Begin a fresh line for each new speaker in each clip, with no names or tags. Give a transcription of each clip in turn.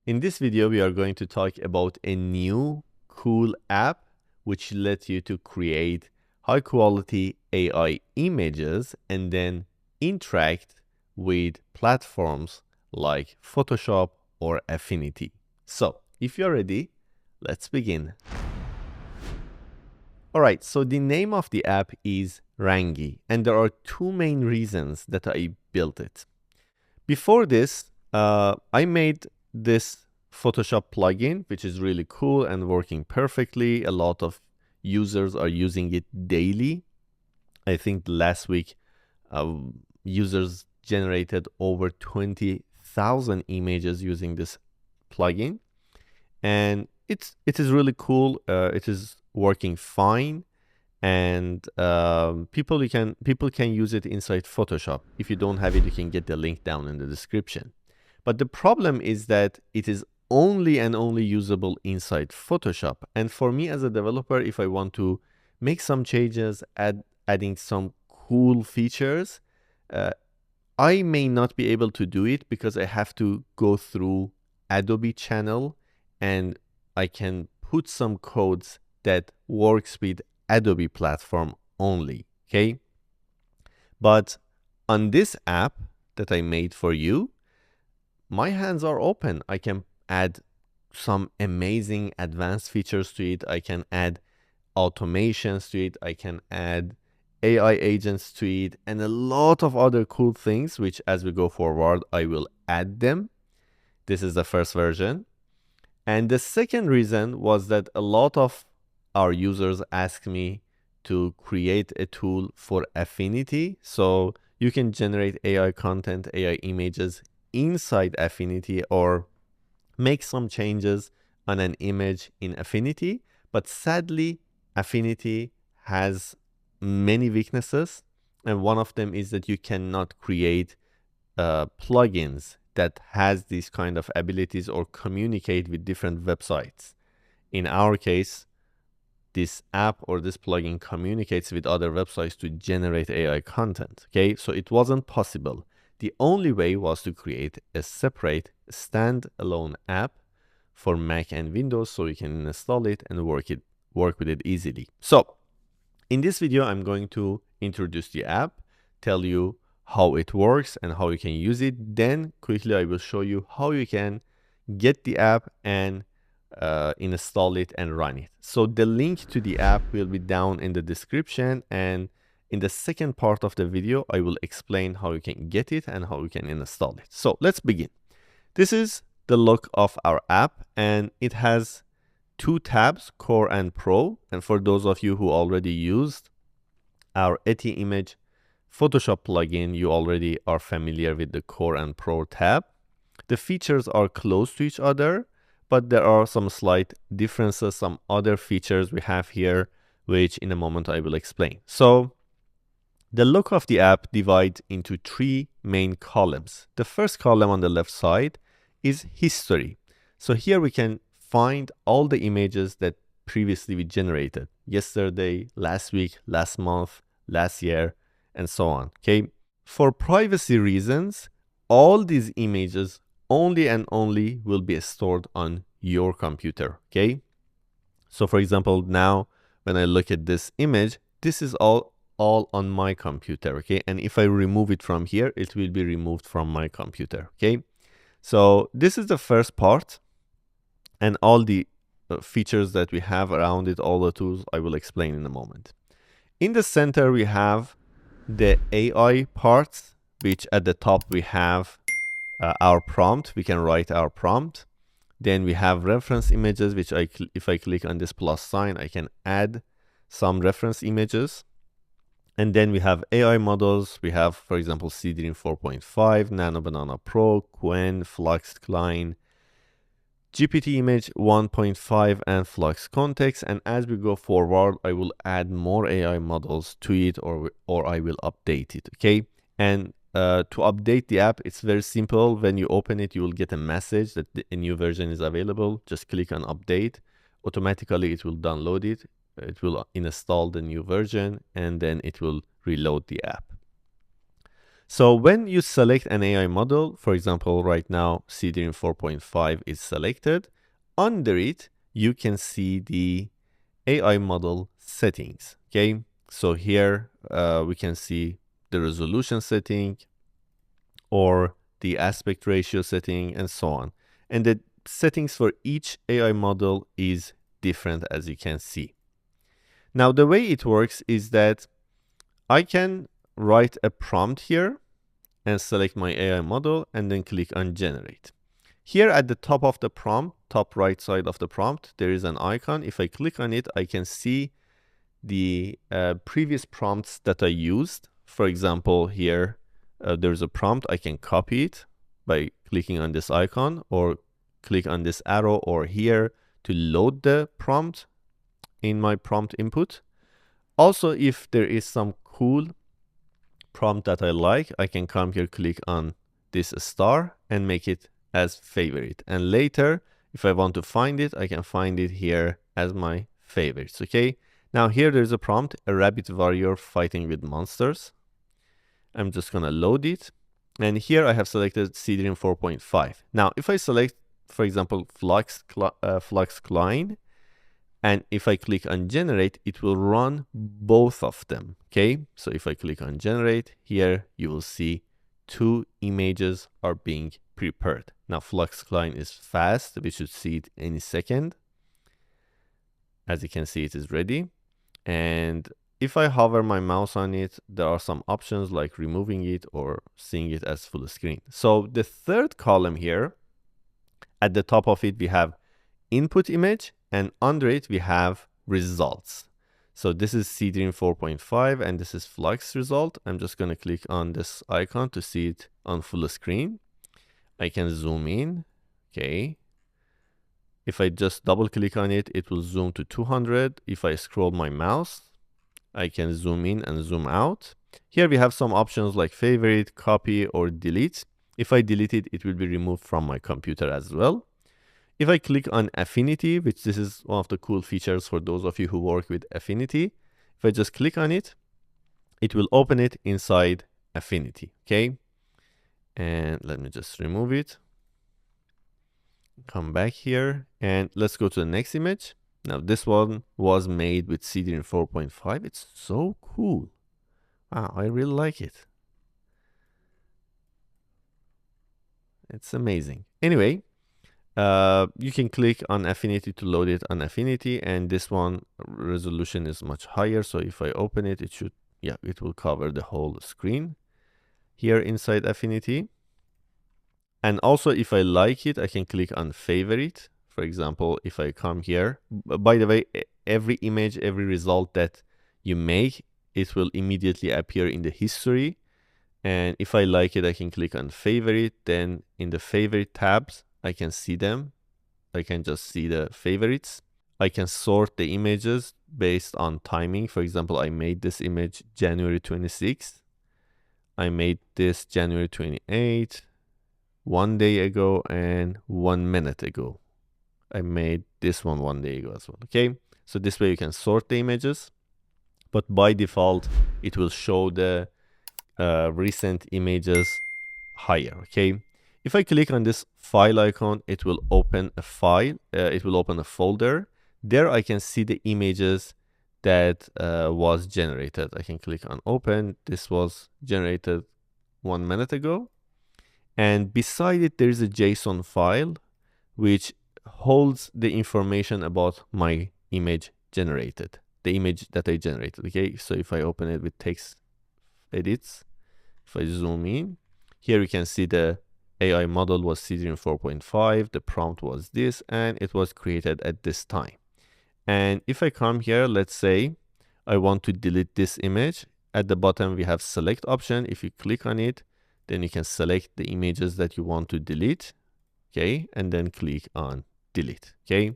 In this video, we are going to talk about a new cool app which lets you to create high quality AI images and then interact with platforms like Photoshop or Affinity. So if you're ready, let's begin. All right, so the name of the app is Rangy, and there are two main reasons that I built it. Before this, I made this Photoshop plugin, which is really cool and working perfectly. A lot of users are using it daily. I think last week, users generated over 20,000 images using this plugin. And it is really cool. It is working fine. And people can use it inside Photoshop. If you don't have it, you can get the link down in the description. But the problem is that it is only and only usable inside Photoshop. And for me as a developer, if I want to make some changes, adding some cool features, I may not be able to do it because I have to go through Adobe channel, and I can put some codes that works with Adobe platform only, okay? But on this app that I made for you, my hands are open. I can add some amazing advanced features to it. I can add automations to it. I can add AI agents to it and a lot of other cool things, which as we go forward, I will add them. This is the first version. And the second reason was that a lot of our users ask me to create a tool for Affinity. So you can generate AI content, AI images inside Affinity or make some changes on an image in Affinity. But sadly, Affinity has many weaknesses. And one of them is that you cannot create plugins that has these kind of abilities or communicate with different websites. In our case, this app or this plugin communicates with other websites to generate AI content, okay? So it wasn't possible. The only way was to create a separate standalone app for Mac and Windows so you can install it and work with it easily. So in this video, I'm going to introduce the app, tell you how it works and how you can use it. Then quickly, I will show you how you can get the app and install it and run it. So the link to the app will be down in the description, and in the second part of the video I will explain how you can get it and how you can install it. So let's begin. This is the look of our app, and it has two tabs, Core and Pro. And for those of you who already used our Etty Image Photoshop plugin, you already are familiar with the Core and Pro tab. The features are close to each other, but there are some slight differences, some other features we have here, which in a moment I will explain. So the look of the app divides into three main columns. The first column on the left side is history. So here we can find all the images that previously we generated, yesterday, last week, last month, last year, and so on, okay? For privacy reasons, all these images only and only will be stored on your computer, okay? So for example, now when I look at this image, this is all on my computer, okay? And if I remove it from here, it will be removed from my computer, okay? So this is the first part, and all the features that we have around it, all the tools, I will explain in a moment. In the center, we have the AI parts, which at the top we have our prompt. We can write our prompt. Then we have reference images, which if I click on this plus sign, I can add some reference images. And then we have AI models. We have, for example, Cdream 4.5, Nano Banana Pro, Qwen, Flux Klein, GPT Image 1.5, and Flux Context. And as we go forward, I will add more AI models to it, or I will update it, okay? And to update the app, it's very simple. When you open it, you will get a message that a new version is available. Just click on update. Automatically, it will download it. It will install the new version, and then it will reload the app. So when you select an AI model, for example, right now, CDRIM 4.5 is selected. Under it, you can see the AI model settings, okay? So here we can see the resolution setting or the aspect ratio setting and so on. And the settings for each AI model is different, as you can see. Now, the way it works is that I can write a prompt here and select my AI model and then click on generate. Here at the top of the prompt, top right side of the prompt, there is an icon. If I click on it, I can see the previous prompts that I used. For example, here there's a prompt. I can copy it by clicking on this icon or click on this arrow or here to load the prompt in my prompt input. Also, if there is some cool prompt that I like, I can come here, click on this star and make it as favorite. And later, if I want to find it, I can find it here as my favorites, okay? Now here there's a prompt, a rabbit warrior fighting with monsters. I'm just gonna load it. And here I have selected CDRIM 4.5. Now, if I select, for example, Flux Klein, and if I click on generate, it will run both of them, okay? So if I click on generate, here you will see 2 images are being prepared. Now Flux Klein is fast. We should see it any second. As you can see, it is ready. And if I hover my mouse on it, there are some options like removing it or seeing it as full screen. So the third column here, at the top of it, we have input image, and under it we have results. So this is CDRIM 4.5 and this is Flux result. I'm just going to click on this icon to see it on full screen. I can zoom in, okay. If I just double click on it, it will zoom to 200. If I scroll my mouse, I can zoom in and zoom out. Here we have some options like favorite, copy, or delete. If I delete it, it will be removed from my computer as well. If I click on Affinity, which this is one of the cool features for those of you who work with Affinity, if I just click on it, it will open it inside Affinity, okay? And let me just remove it. Come back here and let's go to the next image. Now this one was made with CDRIM 4.5. It's so cool. Wow, I really like it. It's amazing. Anyway, you can click on Affinity to load it on Affinity, and this one resolution is much higher. So if I open it, it should, yeah, it will cover the whole screen here inside Affinity. And also if I like it, I can click on favorite. For example, if I come here, by the way, every image, every result that you make, it will immediately appear in the history. And if I like it, I can click on favorite. Then in the favorite tabs, I can see them. I can just see the favorites. I can sort the images based on timing. For example, I made this image January 26th. I made this January 28th, 1 day ago, and 1 minute ago. I made this one 1 day ago as well, okay? So this way you can sort the images, but by default, it will show the recent images higher, okay? If I click on this file icon, it will open a file, it will open a folder. There I can see the images that was generated. I can click on open. This was generated 1 minute ago. And beside it, there is a JSON file, which holds the information about my image generated, the image that I generated, okay? So if I open it with text edits, if I zoom in, here you can see the AI model was CDRIM 4.5, the prompt was this, and it was created at this time. And if I come here, let's say I want to delete this image. At the bottom, we have select option. If you click on it, then you can select the images that you want to delete, okay? And then click on delete, okay?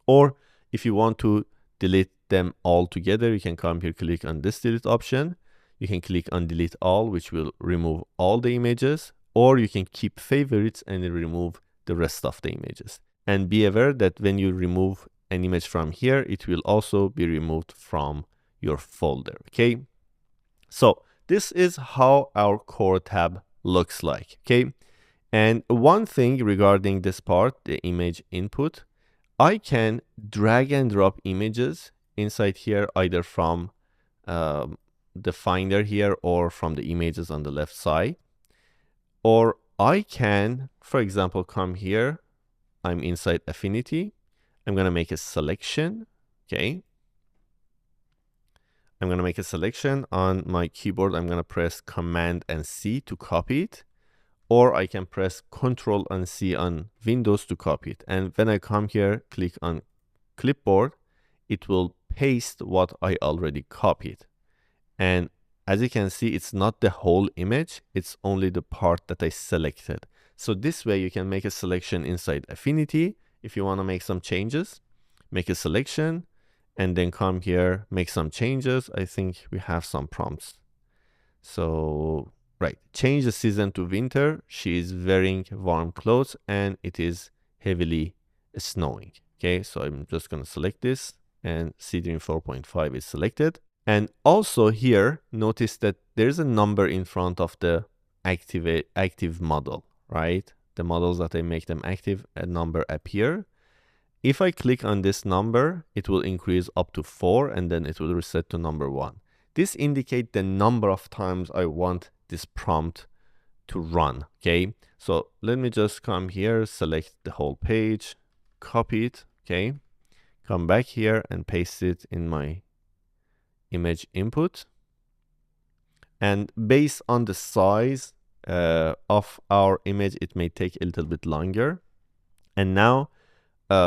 Or if you want to delete them all together, you can come here, click on this delete option. You can click on delete all, which will remove all the images, or you can keep favorites and remove the rest of the images. And be aware that when you remove an image from here, it will also be removed from your folder, okay? So this is how our core tab looks like, okay? And one thing regarding this part, the image input, I can drag and drop images inside here, either from the finder here or from the images on the left side. Or I can, for example, come here. I'm inside Affinity. I'm going to make a selection, okay? I'm going to make a selection on my keyboard. I'm going to press Command and C to copy it. Or I can press Control and C on Windows to copy it. And when I come here, click on Clipboard, it will paste what I already copied. And as you can see, it's not the whole image, it's only the part that I selected. So this way you can make a selection inside Affinity. If you want to make some changes, make a selection and then come here, make some changes. I think we have some prompts. So, right, change the season to winter. She is wearing warm clothes and it is heavily snowing. Okay, so I'm just going to select this and Seedring 4.5 is selected. And also here, notice that there's a number in front of the active model, right? The models that I make them active, a number appear. If I click on this number, it will increase up to 4 and then it will reset to number 1. This indicates the number of times I want this prompt to run, okay? So let me just come here, select the whole page, copy it, okay? Come back here and paste it in my image input. And based on the size of our image, it may take a little bit longer. And now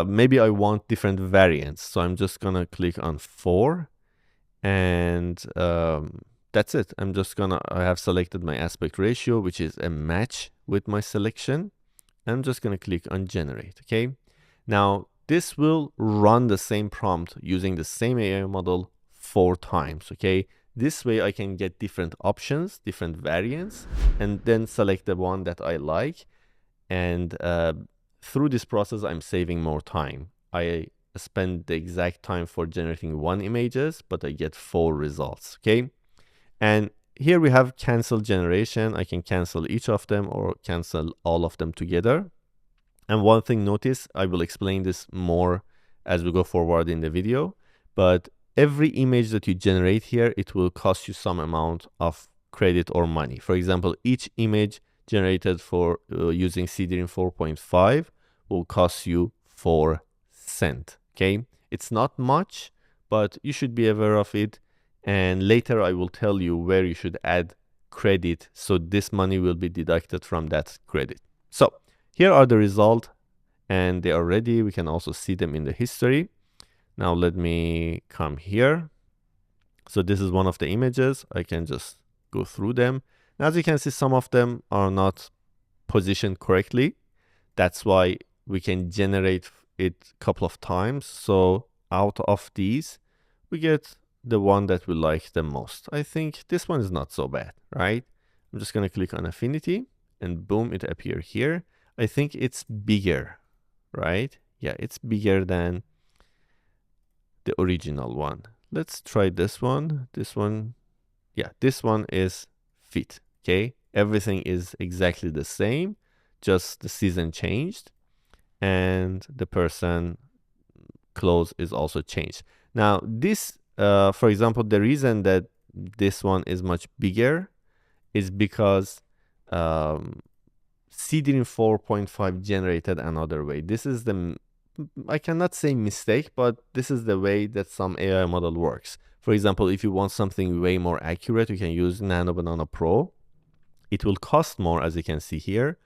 maybe I want different variants. So I'm just gonna click on 4 and that's it. I have selected my aspect ratio, which is a match with my selection. I'm just gonna click on generate, okay? Now this will run the same prompt using the same AI model 4 times, okay? This way I can get different options, different variants, and then select the one that I like. And through this process, I'm saving more time. I spend the exact time for generating 1 images, but I get 4 results, okay? And here we have cancel generation. I can cancel each of them or cancel all of them together. And one thing, notice, I will explain this more as we go forward in the video, but every image that you generate here, it will cost you some amount of credit or money. For example, each image generated for using Seedring 4.5 will cost you 4 cents, okay? It's not much, but you should be aware of it. And later I will tell you where you should add credit, so this money will be deducted from that credit. So here are the results, and they are ready. We can also see them in the history. Now let me come here. So this is one of the images. I can just go through them. Now, as you can see, some of them are not positioned correctly. That's why we can generate it a couple of times. So out of these, we get the one that we like the most. I think this one is not so bad, right? I'm just going to click on Affinity and boom, it appears here. I think it's bigger, right? Yeah, it's bigger than the original one. Let's try this one. This one, yeah, this one is fit, okay? Everything is exactly the same, just the season changed and the person clothes is also changed. Now this, for example, the reason that this one is much bigger is because Seedring 4.5 generated another way. This is the, I cannot say mistake, but this is the way that some AI model works. For example, if you want something way more accurate, you can use Nano Banana Pro. It will cost more, as you can see here.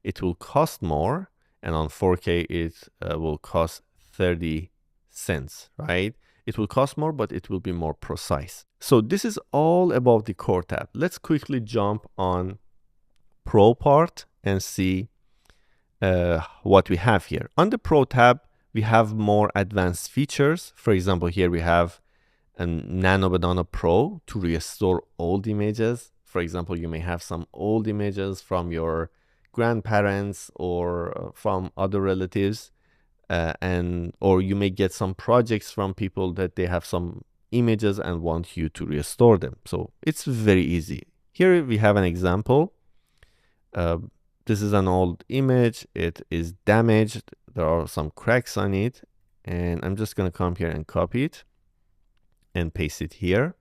It will cost more, and on 4K it will cost 30 cents, right? It will cost more, but it will be more precise. So this is all about the core tab. Let's quickly jump on Pro part and see what we have here. On the Pro tab, we have more advanced features. For example, here we have a Nano Banana Pro to restore old images. For example, you may have some old images from your grandparents or from other relatives, or you may get some projects from people that they have some images and want you to restore them. So it's very easy. Here we have an example. This is an old image. It is damaged. There are some cracks on it. And I'm just going to come here and copy it and paste it here.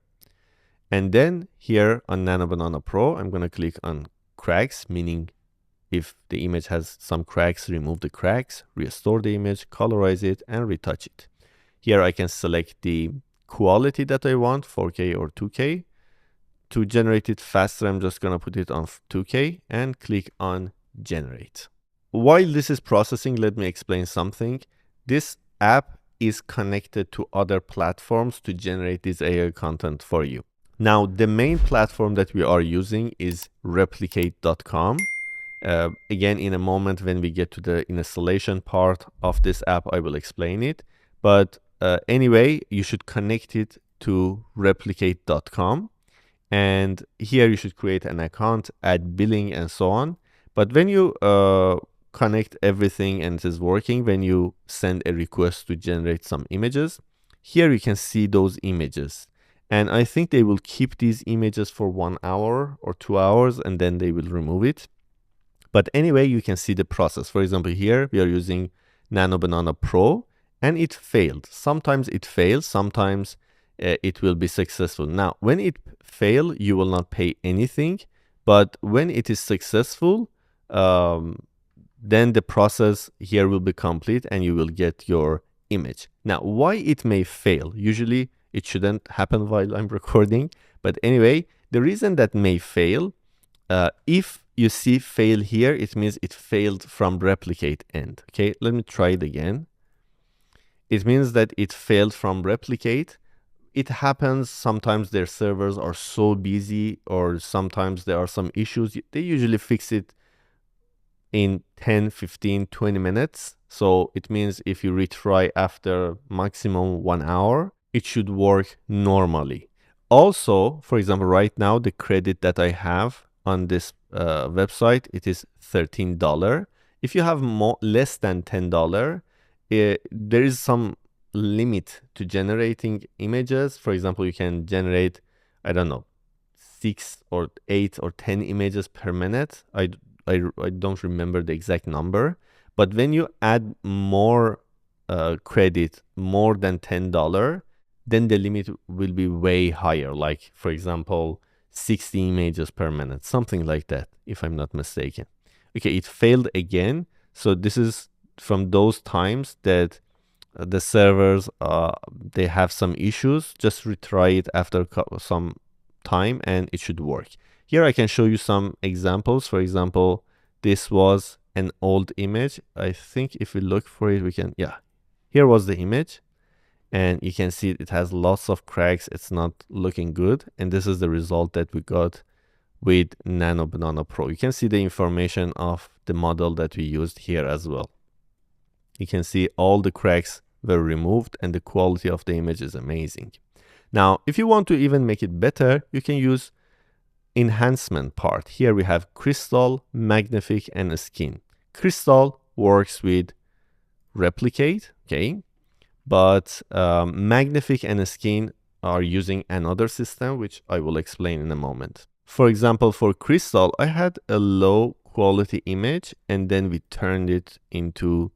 And then here on Nano Banana Pro, I'm going to click on cracks, meaning if the image has some cracks, remove the cracks, restore the image, colorize it, and retouch it. Here I can select the quality that I want, 4K or 2K. To generate it faster, I'm just going to put it on 2K and click on generate. While this is processing, let me explain something. This app is connected to other platforms to generate this AI content for you. Now, the main platform that we are using is replicate.com. Again, in a moment when we get to the installation part of this app, I will explain it. But anyway, you should connect it to replicate.com. And here you should create an account, add billing, and so on. But when you connect everything and it is working, when you send a request to generate some images, here you can see those images. And I think they will keep these images for 1 hour or 2 hours, and then they will remove it. But anyway, you can see the process. For example, here we are using Nano Banana Pro, and it failed. Sometimes it fails, sometimes it will be successful. Now, when it fails, you will not pay anything. But when it is successful, then the process here will be complete and you will get your image. Now, why it may fail? Usually, it shouldn't happen while I'm recording. But anyway, the reason that may fail, if you see fail here, it means it failed from replicate end. Okay, let me try it again. It means that it failed from replicate. It happens sometimes their servers are so busy, or sometimes there are some issues. They usually fix it in 10, 15, 20 minutes. So it means if you retry after maximum 1 hour, it should work normally. Also, for example, right now, the credit that I have on this website, it is $13. If you have less than $10, there is some limit to generating images. For example, you can generate, I don't know, 6 or 8 or 10 images per minute. I don't remember the exact number. But when you add more credit, more than $10, then the limit will be way higher. Like, for example, 60 images per minute, something like that, if I'm not mistaken. Okay, it failed again. So this is from those times that the servers, they have some issues. Just retry it after some time and it should work. Here I can show you some examples. For example, this was an old image. I think if we look for it, we can, yeah, here was the image. And you can see it has lots of cracks. It's not looking good. And this is the result that we got with Nano Banana Pro. You can see the information of the model that we used here as well. You can see all the cracks were removed and the quality of the image is amazing. Now, if you want to even make it better, you can use enhancement part. Here we have Crystal, Magnific, and Skin. Crystal works with Replicate, okay? But Magnific and Skin are using another system, which I will explain in a moment. For example, for Crystal, I had a low quality image and then we turned it into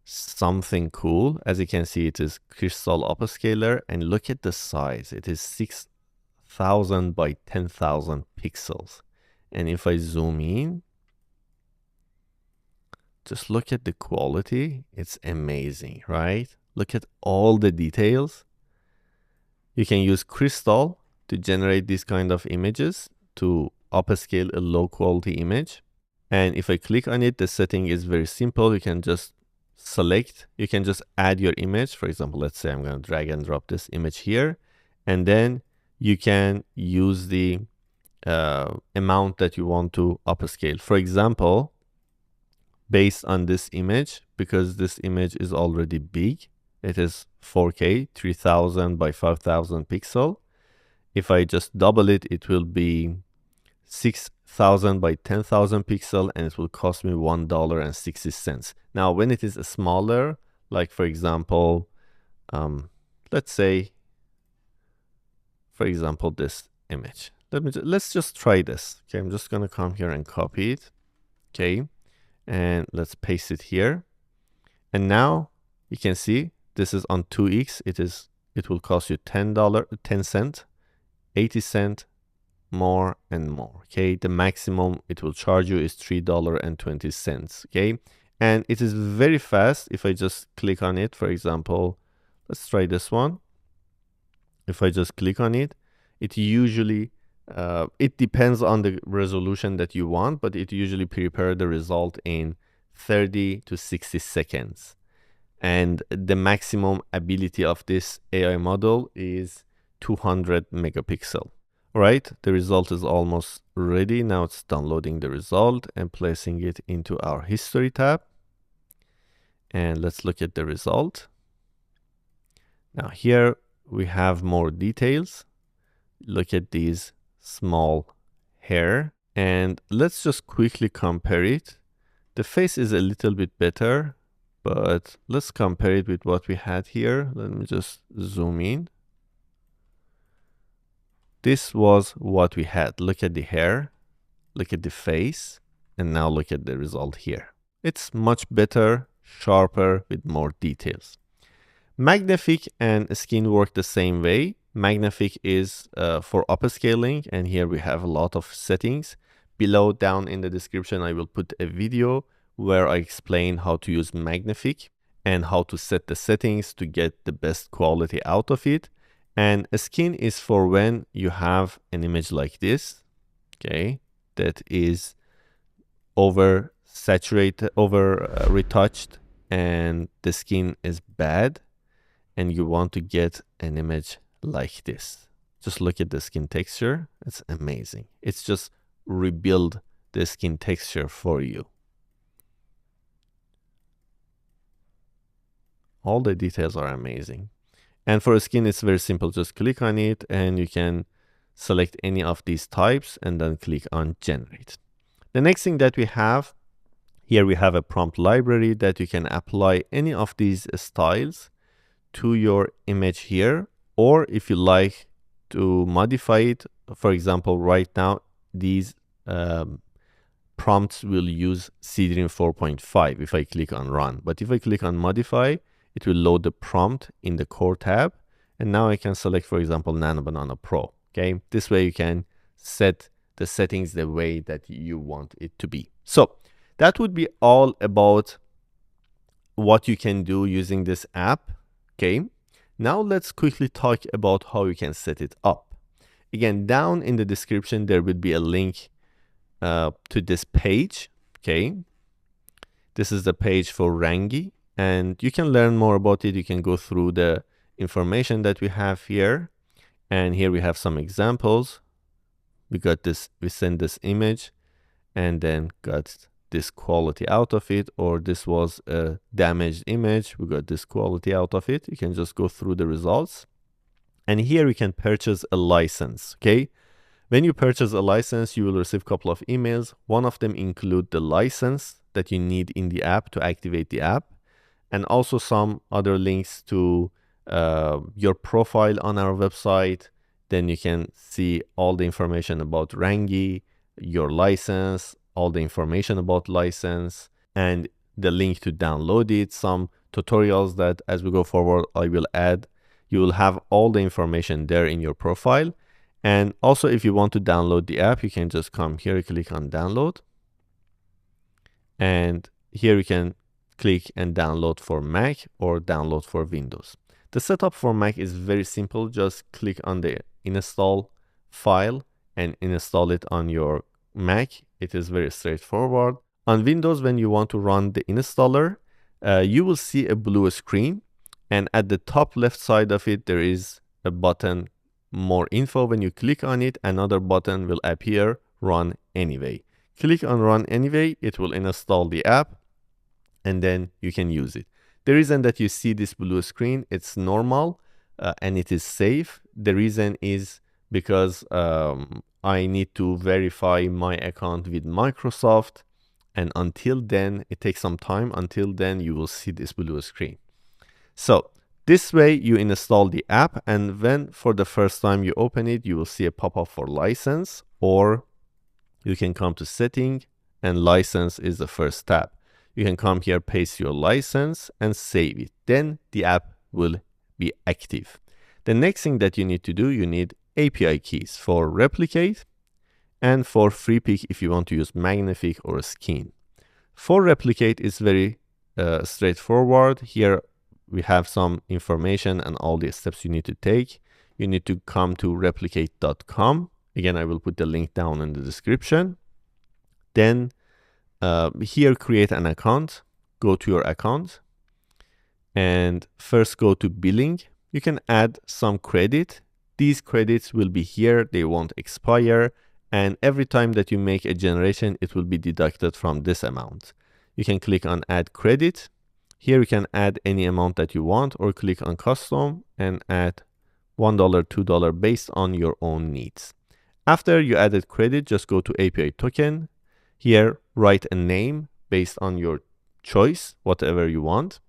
something cool. As you can see, it is Crystal Upscaler, and look at the size. It is 6,000 by 10,000 pixels. And if I zoom in, just look at the quality. It's amazing, right? Look at all the details. You can use Crystal to generate these kind of images to upscale a low quality image. And if I click on it, the setting is very simple. You can just select, you can just add your image. For example, let's say I'm going to drag and drop this image here. And then you can use the amount that you want to upscale. For example, based on this image, because this image is already big, it is 4K, 3000 by 5000 pixel. If I just double it, it will be 6,000 by 10,000 pixel, and it will cost me $1.60. Now, when it is smaller, like for example, let's say for example, this image. Let's just try this. Okay, I'm just gonna come here and copy it. Okay, and let's paste it here. And now you can see this is on 2x. It will cost you $10, 10 cents, 80 cents, more and more. Okay, the maximum it will charge you is $3.20. Okay, and it is very fast. If I just click on it, for example, let's try this one. If I just click on it, it usually it depends on the resolution that you want, but it usually prepares the result in 30 to 60 seconds. And the maximum ability of this AI model is 200 megapixel. All right, the result is almost ready. Now it's downloading the result and placing it into our history tab. And let's look at the result. Now here we have more details. Look at these small hair, and let's just quickly compare it. The face is a little bit better, but let's compare it with what we had here. Let me just zoom in. This was what we had. Look at the hair, look at the face, and now look at the result here. It's much better, sharper, with more details. Magnific and Skin work the same way. Magnific is for upscaling, and here we have a lot of settings. Below down in the description, I will put a video where I explain how to use Magnific and how to set the settings to get the best quality out of it. And Skin is for when you have an image like this, okay, that is over saturated, over retouched, and the skin is bad, and you want to get an image like this. Just look at the skin texture. It's amazing. It's just rebuild the skin texture for you. All the details are amazing. And for a skin, it's very simple. Just click on it and you can select any of these types and then click on generate. The next thing that we have here, we have a prompt library that you can apply any of these styles to your image here, or if you like to modify it. For example, right now these prompts will use Cdream 4.5 if I click on run, but if I click on modify, it will load the prompt in the core tab, and now I can select, for example, Nano Banana Pro. Okay, this way you can set the settings the way that you want it to be. So that would be all about what you can do using this app. Okay, now let's quickly talk about how you can set it up. Again, down in the description, there will be a link to this page. Okay, this is the page for Rangy, and you can learn more about it. You can go through the information that we have here, and here we have some examples. We got this, we send this image and then got this quality out of it, or this was a damaged image, we got this quality out of it. You can just go through the results, and here you can purchase a license. Okay, when you purchase a license, you will receive a couple of emails. One of them include the license that you need in the app to activate the app, and also some other links to your profile on our website. Then you can see all the information about Rangy, your license, all the information about license, and the link to download it, some tutorials that as we go forward I will add. You will have all the information there in your profile. And also, if you want to download the app, you can just come here, click on download, and here you can click and download for Mac or download for Windows. The setup for Mac is very simple. Just click on the install file and install it on your Mac. It is very straightforward. On Windows, when you want to run the installer, you will see a blue screen, and at the top left side of it there is a button, more info. When you click on it, another button will appear, run anyway. Click on run anyway, it will install the app, and then you can use it. The reason that you see this blue screen, it's normal and it is safe. The reason is because I need to verify my account with Microsoft, and until then, it takes some time. Until then, you will see this blue screen. So This way you install the app, and when for the first time you open it, you will see a pop-up for license, or you can come to setting, and license is the first tab. You can come here, paste your license and save it. Then the app will be active. The next thing that you need to do, you need API keys for replicate and for free pick if you want to use Magnific or Skin. For replicate, it's very straightforward. Here we have some information and all the steps you need to take. You need to come to replicate.com. Again, I will put the link down in the description. Then here, create an account. Go to your account and first go to billing. You can add some credit. These credits will be here. They won't expire. And every time that you make a generation, it will be deducted from this amount. You can click on add credit. Here you can add any amount that you want, or click on custom and add $1, $2 based on your own needs. After you added credit, just go to API token. Here, write a name based on your choice, whatever you want.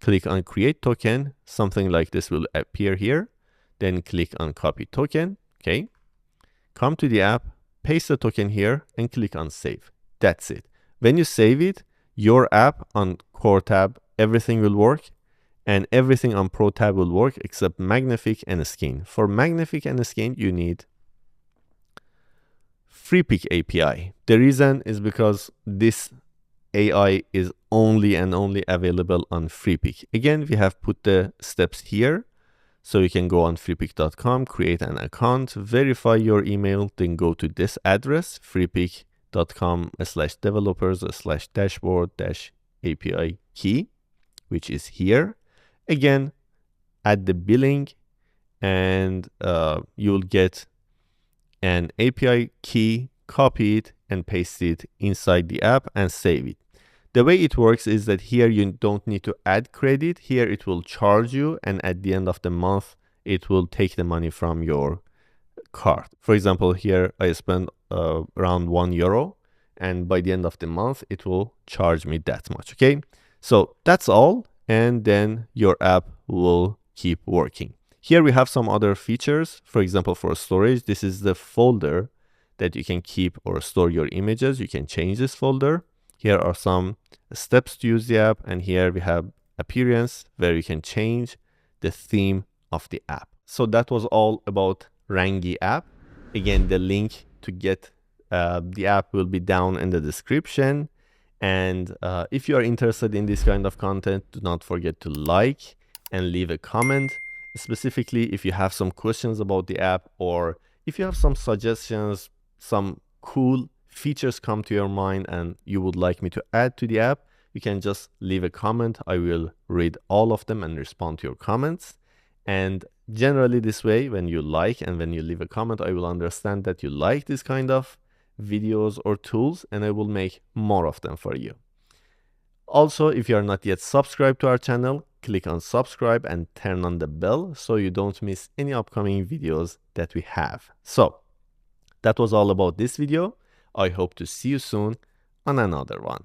Click on create token. Something like this will appear here. Then click on copy token. Okay. Come to the app, paste the token here, and click on save. That's it. When you save it, your app on core tab, everything will work, and everything on pro tab will work except Magnific and Skin. For Magnific and Skin, you need free pick API. The reason is because this AI is only and only available on free pick. Again, we have put the steps here. So you can go on freepick.com, create an account, verify your email, then go to this address, freepick.com/developers/dashboard-API key, which is here. Again, add the billing, and you'll get an API key, copy it and paste it inside the app and save it. The way it works is that here you don't need to add credit. Here it will charge you, and at the end of the month, it will take the money from your card. For example, here I spent around €1, and by the end of the month, it will charge me that much. Okay, so that's all, and then your app will keep working. Here we have some other features. For example, for storage, this is the folder that you can keep or store your images. You can change this folder. Here are some steps to use the app, and here we have appearance where you can change the theme of the app. So that was all about Rangy app. Again, the link to get the app will be down in the description. And if you are interested in this kind of content, do not forget to like and leave a comment. Specifically, if you have some questions about the app, or if you have some suggestions, some cool features come to your mind and you would like me to add to the app, you can just leave a comment. I will read all of them and respond to your comments. And generally this way, when you like and when you leave a comment, I will understand that you like this kind of videos or tools, and I will make more of them for you. Also, if you are not yet subscribed to our channel, click on subscribe and turn on the bell so you don't miss any upcoming videos that we have. So that was all about this video. I hope to see you soon on another one.